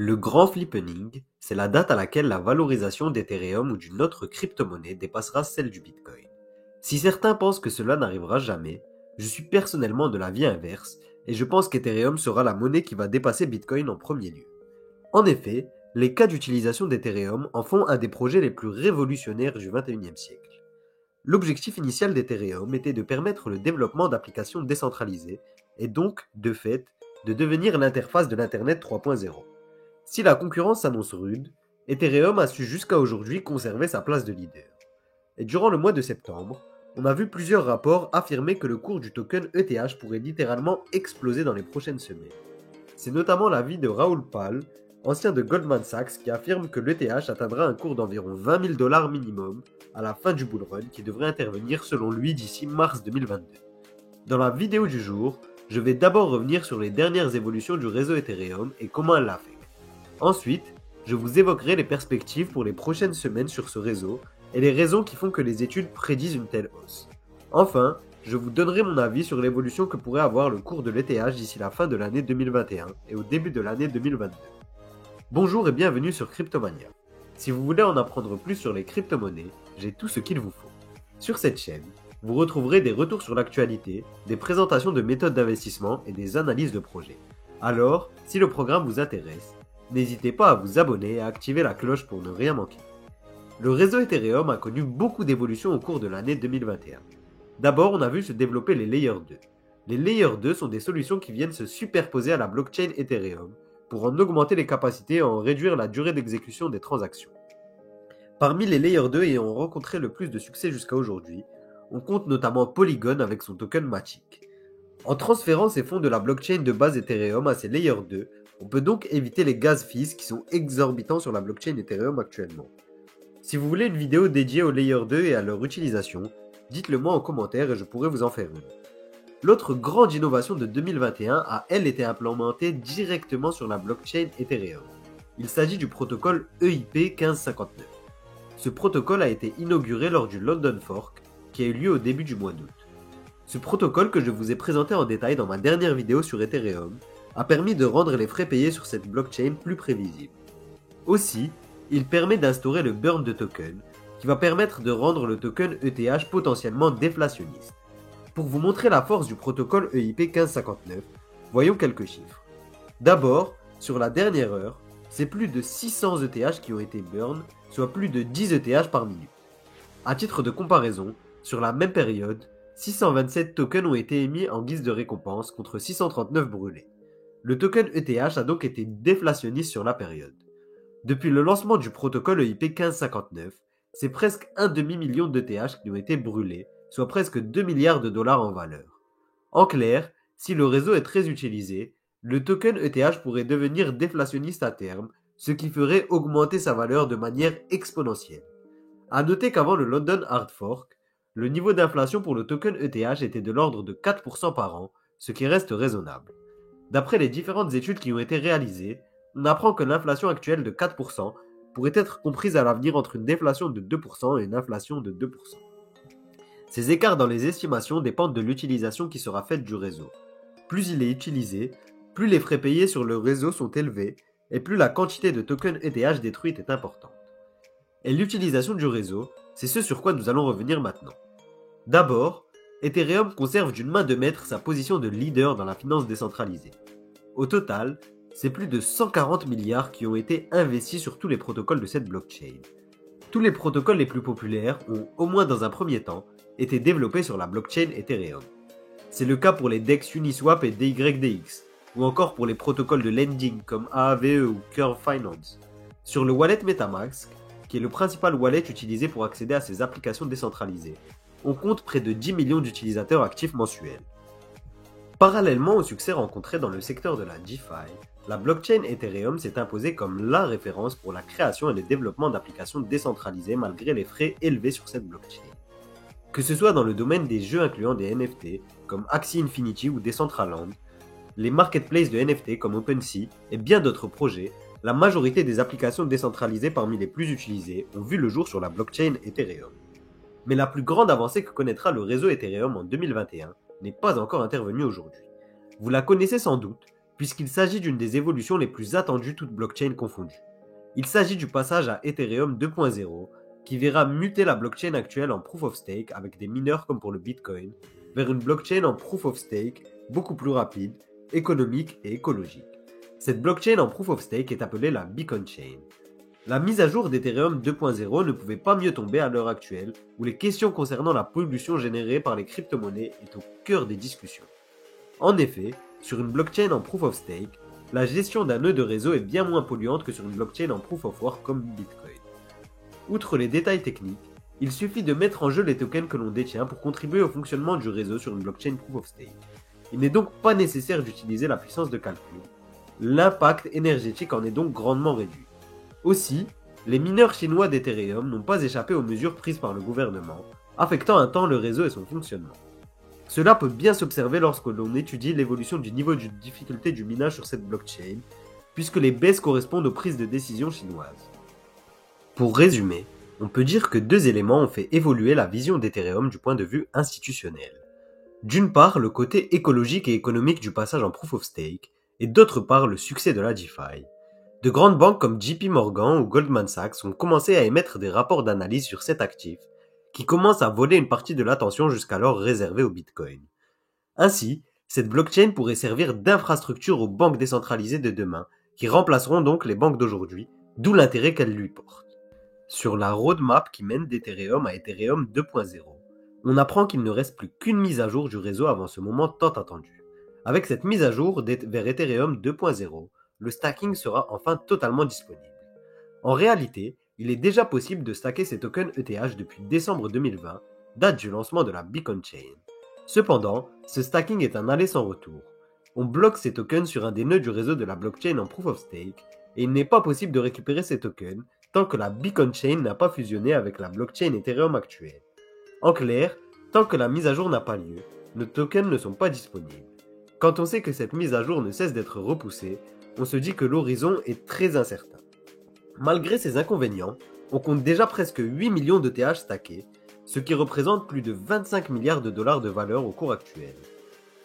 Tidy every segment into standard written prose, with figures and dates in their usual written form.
Le grand flippening, c'est la date à laquelle la valorisation d'Ethereum ou d'une autre crypto-monnaie dépassera celle du Bitcoin. Si certains pensent que cela n'arrivera jamais, je suis personnellement de l'avis inverse et je pense qu'Ethereum sera la monnaie qui va dépasser Bitcoin en premier lieu. En effet, les cas d'utilisation d'Ethereum en font un des projets les plus révolutionnaires du XXIe siècle. L'objectif initial d'Ethereum était de permettre le développement d'applications décentralisées et donc, de fait, de devenir l'interface de l'Internet 3.0. Si la concurrence s'annonce rude, Ethereum a su jusqu'à aujourd'hui conserver sa place de leader. Et durant le mois de septembre, on a vu plusieurs rapports affirmer que le cours du token ETH pourrait littéralement exploser dans les prochaines semaines. C'est notamment l'avis de Raoul Pal, ancien de Goldman Sachs, qui affirme que l'ETH atteindra un cours d'environ 20 000 dollars minimum à la fin du bull run qui devrait intervenir selon lui d'ici mars 2022. Dans la vidéo du jour, je vais d'abord revenir sur les dernières évolutions du réseau Ethereum et comment elles l'affectent. Ensuite, je vous évoquerai les perspectives pour les prochaines semaines sur ce réseau et les raisons qui font que les études prédisent une telle hausse. Enfin, je vous donnerai mon avis sur l'évolution que pourrait avoir le cours de l'ETH d'ici la fin de l'année 2021 et au début de l'année 2022. Bonjour et bienvenue sur Cryptomania. Si vous voulez en apprendre plus sur les crypto-monnaies, j'ai tout ce qu'il vous faut. Sur cette chaîne, vous retrouverez des retours sur l'actualité, des présentations de méthodes d'investissement et des analyses de projets. Alors, si le programme vous intéresse, n'hésitez pas à vous abonner et à activer la cloche pour ne rien manquer. Le réseau Ethereum a connu beaucoup d'évolutions au cours de l'année 2021. D'abord, on a vu se développer les Layer 2. Les Layer 2 sont des solutions qui viennent se superposer à la blockchain Ethereum pour en augmenter les capacités et en réduire la durée d'exécution des transactions. Parmi les Layer 2 ayant rencontré le plus de succès jusqu'à aujourd'hui, on compte notamment Polygon avec son token Matic. En transférant ces fonds de la blockchain de base Ethereum à ces Layer 2, on peut donc éviter les gas fees qui sont exorbitants sur la blockchain Ethereum actuellement. Si vous voulez une vidéo dédiée aux Layer 2 et à leur utilisation, dites-le moi en commentaire et je pourrai vous en faire une. L'autre grande innovation de 2021 a elle été implémentée directement sur la blockchain Ethereum. Il s'agit du protocole EIP 1559. Ce protocole a été inauguré lors du London Fork qui a eu lieu au début du mois d'août. Ce protocole que je vous ai présenté en détail dans ma dernière vidéo sur Ethereum a permis de rendre les frais payés sur cette blockchain plus prévisibles. Aussi, il permet d'instaurer le burn de token, qui va permettre de rendre le token ETH potentiellement déflationniste. Pour vous montrer la force du protocole EIP 1559, voyons quelques chiffres. D'abord, sur la dernière heure, c'est plus de 600 ETH qui ont été burn, soit plus de 10 ETH par minute. À titre de comparaison, sur la même période, 627 tokens ont été émis en guise de récompense contre 639 brûlés. Le token ETH a donc été déflationniste sur la période. Depuis le lancement du protocole EIP 1559, c'est presque un demi-million d'ETH qui ont été brûlés, soit presque 2 milliards de dollars en valeur. En clair, si le réseau est très utilisé, le token ETH pourrait devenir déflationniste à terme, ce qui ferait augmenter sa valeur de manière exponentielle. A noter qu'avant le London Hard Fork, le niveau d'inflation pour le token ETH était de l'ordre de 4% par an, ce qui reste raisonnable. D'après les différentes études qui ont été réalisées, on apprend que l'inflation actuelle de 4% pourrait être comprise à l'avenir entre une déflation de 2% et une inflation de 2%. Ces écarts dans les estimations dépendent de l'utilisation qui sera faite du réseau. Plus il est utilisé, plus les frais payés sur le réseau sont élevés et plus la quantité de tokens ETH détruite est importante. Et l'utilisation du réseau, c'est ce sur quoi nous allons revenir maintenant. D'abord, Ethereum conserve d'une main de maître sa position de leader dans la finance décentralisée. Au total, c'est plus de 140 milliards qui ont été investis sur tous les protocoles de cette blockchain. Tous les protocoles les plus populaires ont, au moins dans un premier temps, été développés sur la blockchain Ethereum. C'est le cas pour les DEX Uniswap et DYDX, ou encore pour les protocoles de lending comme Aave ou Curve Finance. Sur le wallet MetaMask, qui est le principal wallet utilisé pour accéder à ces applications décentralisées, on compte près de 10 millions d'utilisateurs actifs mensuels. Parallèlement au succès rencontré dans le secteur de la DeFi, la blockchain Ethereum s'est imposée comme la référence pour la création et le développement d'applications décentralisées malgré les frais élevés sur cette blockchain. Que ce soit dans le domaine des jeux incluant des NFT comme Axie Infinity ou Decentraland, les marketplaces de NFT comme OpenSea et bien d'autres projets, la majorité des applications décentralisées parmi les plus utilisées ont vu le jour sur la blockchain Ethereum. Mais la plus grande avancée que connaîtra le réseau Ethereum en 2021 n'est pas encore intervenue aujourd'hui. Vous la connaissez sans doute, puisqu'il s'agit d'une des évolutions les plus attendues toutes blockchains confondues. Il s'agit du passage à Ethereum 2.0, qui verra muter la blockchain actuelle en Proof of Stake avec des mineurs comme pour le Bitcoin, vers une blockchain en Proof of Stake beaucoup plus rapide, économique et écologique. Cette blockchain en Proof of Stake est appelée la Beacon Chain. La mise à jour d'Ethereum 2.0 ne pouvait pas mieux tomber à l'heure actuelle, où les questions concernant la pollution générée par les crypto-monnaies est au cœur des discussions. En effet, sur une blockchain en Proof of Stake, la gestion d'un nœud de réseau est bien moins polluante que sur une blockchain en Proof of Work comme Bitcoin. Outre les détails techniques, il suffit de mettre en jeu les tokens que l'on détient pour contribuer au fonctionnement du réseau sur une blockchain Proof of Stake. Il n'est donc pas nécessaire d'utiliser la puissance de calcul. L'impact énergétique en est donc grandement réduit. Aussi, les mineurs chinois d'Ethereum n'ont pas échappé aux mesures prises par le gouvernement, affectant un temps le réseau et son fonctionnement. Cela peut bien s'observer lorsque l'on étudie l'évolution du niveau de difficulté du minage sur cette blockchain, puisque les baisses correspondent aux prises de décision chinoises. Pour résumer, on peut dire que deux éléments ont fait évoluer la vision d'Ethereum du point de vue institutionnel. D'une part, le côté écologique et économique du passage en Proof of Stake, et d'autre part, le succès de la DeFi. De grandes banques comme JP Morgan ou Goldman Sachs ont commencé à émettre des rapports d'analyse sur cet actif, qui commence à voler une partie de l'attention jusqu'alors réservée au Bitcoin. Ainsi, cette blockchain pourrait servir d'infrastructure aux banques décentralisées de demain, qui remplaceront donc les banques d'aujourd'hui, d'où l'intérêt qu'elle lui porte. Sur la roadmap qui mène d'Ethereum à Ethereum 2.0, on apprend qu'il ne reste plus qu'une mise à jour du réseau avant ce moment tant attendu. Avec cette mise à jour vers Ethereum 2.0, le stacking sera enfin totalement disponible. En réalité, il est déjà possible de stacker ces tokens ETH depuis décembre 2020, date du lancement de la Beacon Chain. Cependant, ce stacking est un aller sans retour. On bloque ces tokens sur un des nœuds du réseau de la blockchain en Proof of Stake, et il n'est pas possible de récupérer ces tokens tant que la Beacon Chain n'a pas fusionné avec la blockchain Ethereum actuelle. En clair, tant que la mise à jour n'a pas lieu, nos tokens ne sont pas disponibles. Quand on sait que cette mise à jour ne cesse d'être repoussée, on se dit que l'horizon est très incertain. Malgré ces inconvénients, on compte déjà presque 8 millions de TH stackés, ce qui représente plus de 25 milliards de dollars de valeur au cours actuel.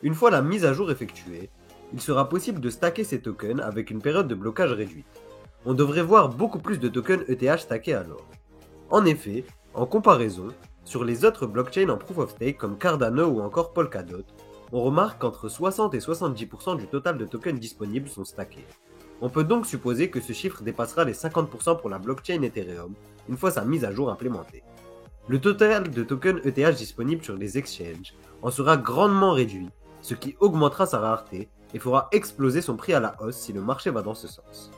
Une fois la mise à jour effectuée, il sera possible de stacker ces tokens avec une période de blocage réduite. On devrait voir beaucoup plus de tokens ETH stackés alors. En effet, en comparaison, sur les autres blockchains en Proof of Stake comme Cardano ou encore Polkadot, on remarque qu'entre 60 et 70% du total de tokens disponibles sont stackés. On peut donc supposer que ce chiffre dépassera les 50% pour la blockchain Ethereum une fois sa mise à jour implémentée. Le total de tokens ETH disponibles sur les exchanges en sera grandement réduit, ce qui augmentera sa rareté et fera exploser son prix à la hausse si le marché va dans ce sens.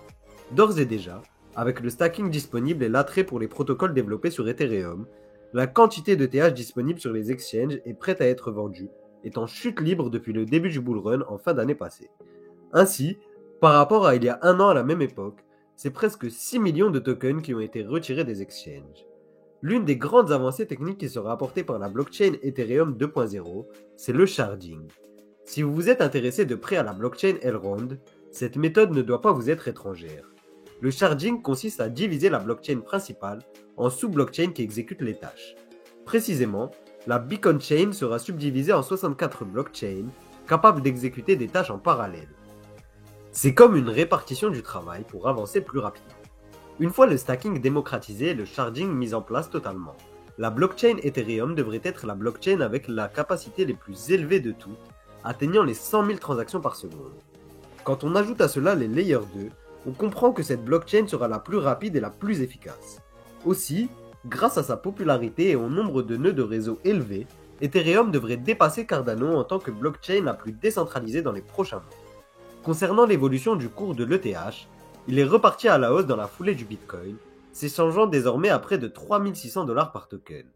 D'ores et déjà, avec le stacking disponible et l'attrait pour les protocoles développés sur Ethereum, la quantité d'ETH disponible sur les exchanges est prête à être vendue, est en chute libre depuis le début du bull run en fin d'année passée. Ainsi, par rapport à il y a un an à la même époque, c'est presque 6 millions de tokens qui ont été retirés des exchanges. L'une des grandes avancées techniques qui sera apportée par la blockchain Ethereum 2.0, c'est le sharding. Si vous vous êtes intéressé de près à la blockchain Elrond, cette méthode ne doit pas vous être étrangère. Le sharding consiste à diviser la blockchain principale en sous-blockchains qui exécutent les tâches. Précisément, la Beacon Chain sera subdivisée en 64 blockchains capables d'exécuter des tâches en parallèle. C'est comme une répartition du travail pour avancer plus rapidement. Une fois le stacking démocratisé et le sharding mis en place totalement, la blockchain Ethereum devrait être la blockchain avec la capacité les plus élevées de toutes, atteignant les 100 000 transactions par seconde. Quand on ajoute à cela les Layer 2, on comprend que cette blockchain sera la plus rapide et la plus efficace. Aussi, grâce à sa popularité et au nombre de nœuds de réseau élevés, Ethereum devrait dépasser Cardano en tant que blockchain la plus décentralisée dans les prochains mois. Concernant l'évolution du cours de l'ETH, il est reparti à la hausse dans la foulée du Bitcoin, s'échangeant désormais à près de 3600 $ par token.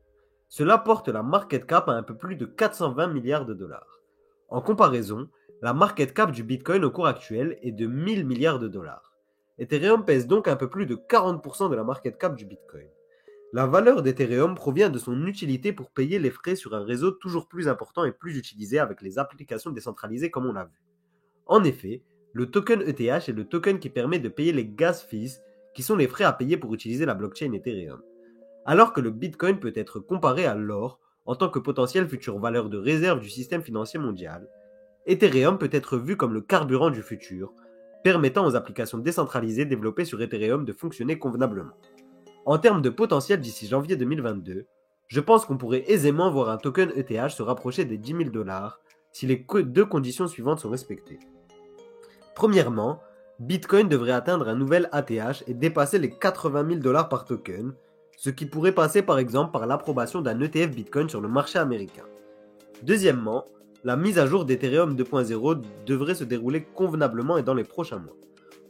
Cela porte la market cap à un peu plus de 420 milliards de dollars. En comparaison, la market cap du Bitcoin au cours actuel est de 1000 milliards de dollars. Ethereum pèse donc un peu plus de 40% de la market cap du Bitcoin. La valeur d'Ethereum provient de son utilité pour payer les frais sur un réseau toujours plus important et plus utilisé avec les applications décentralisées comme on l'a vu. En effet, le token ETH est le token qui permet de payer les gas fees, qui sont les frais à payer pour utiliser la blockchain Ethereum. Alors que le Bitcoin peut être comparé à l'or en tant que potentielle future valeur de réserve du système financier mondial, Ethereum peut être vu comme le carburant du futur, permettant aux applications décentralisées développées sur Ethereum de fonctionner convenablement. En termes de potentiel d'ici janvier 2022, je pense qu'on pourrait aisément voir un token ETH se rapprocher des 10 000 $ si les deux conditions suivantes sont respectées. Premièrement, Bitcoin devrait atteindre un nouvel ATH et dépasser les 80 000 $ par token, ce qui pourrait passer par exemple par l'approbation d'un ETF Bitcoin sur le marché américain. Deuxièmement, la mise à jour d'Ethereum 2.0 devrait se dérouler convenablement et dans les prochains mois.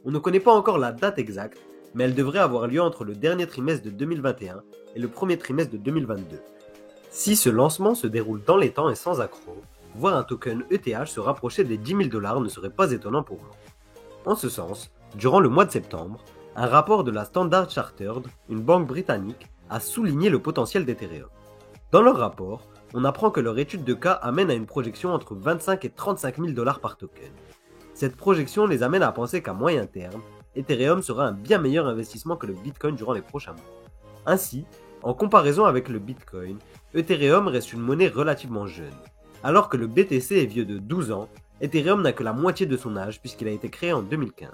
On ne connaît pas encore la date exacte, mais elle devrait avoir lieu entre le dernier trimestre de 2021 et le premier trimestre de 2022. Si ce lancement se déroule dans les temps et sans accroc, voir un token ETH se rapprocher des 10 000 $ ne serait pas étonnant pour vous. En ce sens, durant le mois de septembre, un rapport de la Standard Chartered, une banque britannique, a souligné le potentiel d'Ethereum. Dans leur rapport, on apprend que leur étude de cas amène à une projection entre 25 et 35 000 $ par token. Cette projection les amène à penser qu'à moyen terme, Ethereum sera un bien meilleur investissement que le Bitcoin durant les prochains mois. Ainsi, en comparaison avec le Bitcoin, Ethereum reste une monnaie relativement jeune. Alors que le BTC est vieux de 12 ans, Ethereum n'a que la moitié de son âge puisqu'il a été créé en 2015.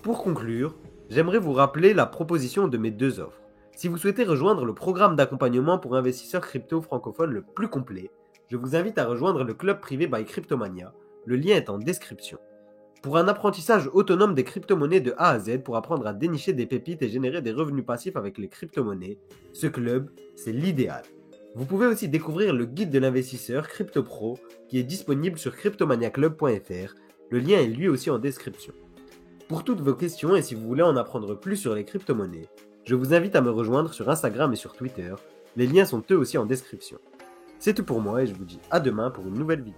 Pour conclure, j'aimerais vous rappeler la proposition de mes deux offres. Si vous souhaitez rejoindre le programme d'accompagnement pour investisseurs crypto francophones le plus complet, je vous invite à rejoindre le club privé by Cryptomania, le lien est en description. Pour un apprentissage autonome des crypto-monnaies de A à Z pour apprendre à dénicher des pépites et générer des revenus passifs avec les crypto-monnaies, ce club, c'est l'idéal. Vous pouvez aussi découvrir le guide de l'investisseur Crypto Pro qui est disponible sur cryptomaniaclub.fr, le lien est lui aussi en description. Pour toutes vos questions et si vous voulez en apprendre plus sur les crypto-monnaies, je vous invite à me rejoindre sur Instagram et sur Twitter, les liens sont eux aussi en description. C'est tout pour moi et je vous dis à demain pour une nouvelle vidéo.